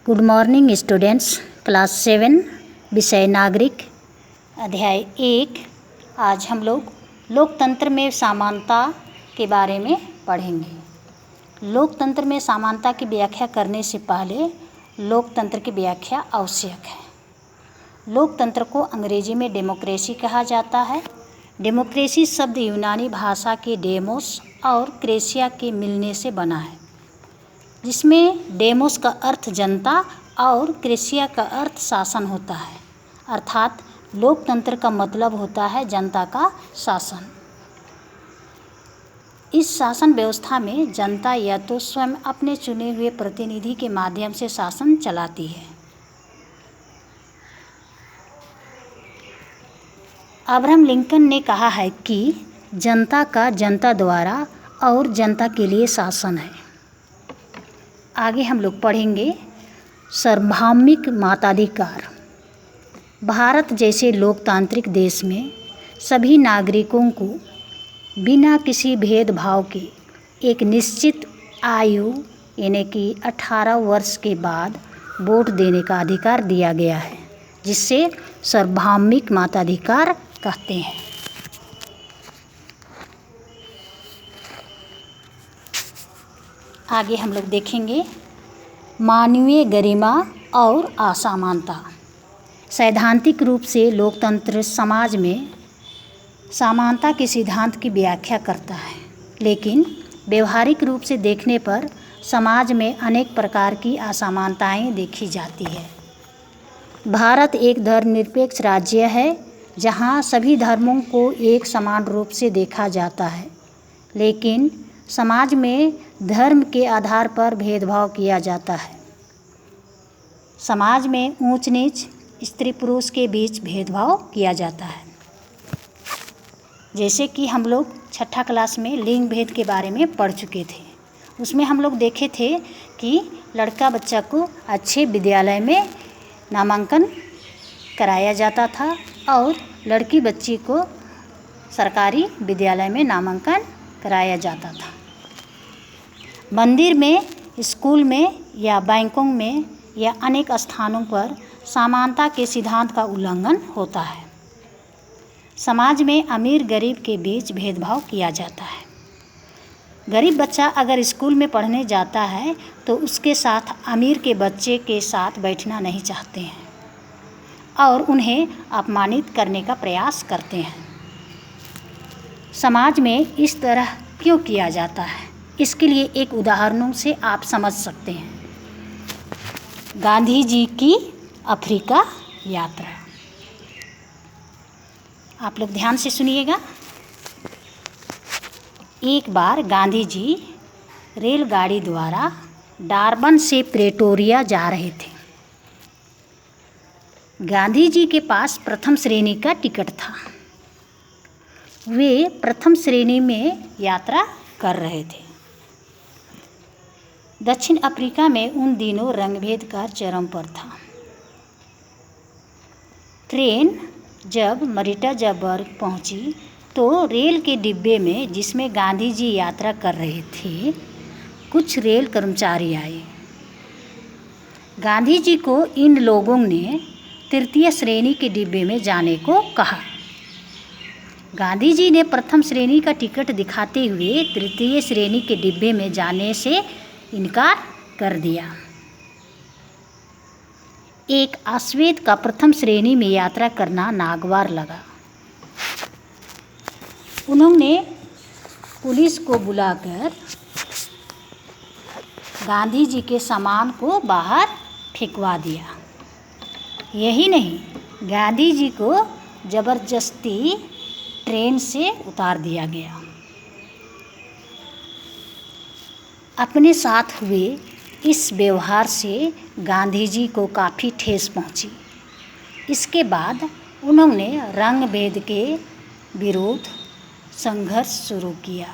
Good morning students. Class 7 विषय नागरिक अध्याय 1। आज हम लोग लोकतंत्र में समानता के बारे में पढ़ेंगे। लोकतंत्र में समानता की व्याख्या करने से पहले लोकतंत्र की व्याख्या आवश्यक है। लोकतंत्र को अंग्रेजी में डेमोक्रेसी कहा जाता है। डेमोक्रेसी शब्द यूनानी भाषा के डेमोस और क्रेसिया के मिलने से बना है, जिसमें डेमोस का अर्थ जनता और क्रेसिया का अर्थ शासन होता है। अर्थात लोकतंत्र का मतलब होता है जनता का शासन। इस शासन व्यवस्था में जनता या तो स्वयं अपने चुने हुए प्रतिनिधि के माध्यम से शासन चलाती है। अब्राहम लिंकन ने कहा है कि जनता का जनता द्वारा और जनता के लिए शासन है। आगे हम लोग पढ़ेंगे सार्वभौमिक मताधिकार। भारत जैसे लोकतांत्रिक देश में सभी नागरिकों को बिना किसी भेदभाव के एक निश्चित आयु यानी कि 18 वर्ष के बाद वोट देने का अधिकार दिया गया है, जिससे सार्वभौमिक मताधिकार कहते हैं। आगे हम लोग देखेंगे मानवीय गरिमा और असमानता। सैद्धांतिक रूप से लोकतंत्र समाज में समानता के सिद्धांत की व्याख्या करता है, लेकिन व्यवहारिक रूप से देखने पर समाज में अनेक प्रकार की असमानताएं देखी जाती है। भारत एक धर्मनिरपेक्ष राज्य है, जहां सभी धर्मों को एक समान रूप से देखा जाता है, लेकिन समाज में धर्म के आधार पर भेदभाव किया जाता है। समाज में ऊंच नीच, स्त्री पुरुष के बीच भेदभाव किया जाता है। जैसे कि हम लोग 6ठा क्लास में लिंग भेद के बारे में पढ़ चुके थे। उसमें हम लोग देखे थे कि लड़का बच्चा को अच्छे विद्यालय में नामांकन कराया जाता था और लड़की बच्ची को सरकारी विद्यालय में नामांकन कराया जाता था। मंदिर में, स्कूल में या बैंकों में या अनेक स्थानों पर समानता के सिद्धांत का उल्लंघन होता है। समाज में अमीर गरीब के बीच भेदभाव किया जाता है। गरीब बच्चा अगर स्कूल में पढ़ने जाता है तो उसके साथ अमीर के बच्चे के साथ बैठना नहीं चाहते हैं और उन्हें अपमानित करने का प्रयास करते हैं। समाज में इस तरह क्यों किया जाता है, इसके लिए एक उदाहरणों से आप समझ सकते हैं। गांधी जी की अफ्रीका यात्रा। आप लोग ध्यान से सुनिएगा। एक बार गांधी जी रेलगाड़ी द्वारा डारबन से प्रेटोरिया जा रहे थे। गांधी जी के पास प्रथम श्रेणी का टिकट था। वे प्रथम श्रेणी में यात्रा कर रहे थे। दक्षिण अफ्रीका में उन दिनों रंगभेद का चरम पर था। ट्रेन जब मरीटाजबर्ग पहुंची तो रेल के डिब्बे में, जिसमें गांधी जी यात्रा कर रहे थे, कुछ रेल कर्मचारी आए। गांधी जी को इन लोगों ने तृतीय श्रेणी के डिब्बे में जाने को कहा। गांधी जी ने प्रथम श्रेणी का टिकट दिखाते हुए तृतीय श्रेणी के डिब्बे में जाने से इनकार कर दिया। एक अश्वेत का प्रथम श्रेणी में यात्रा करना नागवार लगा। उन्होंने पुलिस को बुलाकर गांधी जी के सामान को बाहर फेंकवा दिया। यही नहीं, गांधी जी को जबरदस्ती ट्रेन से उतार दिया गया। अपने साथ हुए इस व्यवहार से गांधी जी को काफ़ी ठेस पहुंची। इसके बाद उन्होंने रंग भेद के विरोध संघर्ष शुरू किया।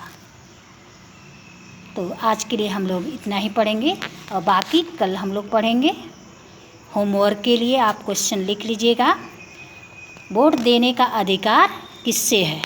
तो आज के लिए हम लोग इतना ही पढ़ेंगे और बाकी कल हम लोग पढ़ेंगे। होमवर्क के लिए आप क्वेश्चन लिख लीजिएगा। वोट देने का अधिकार किससे है?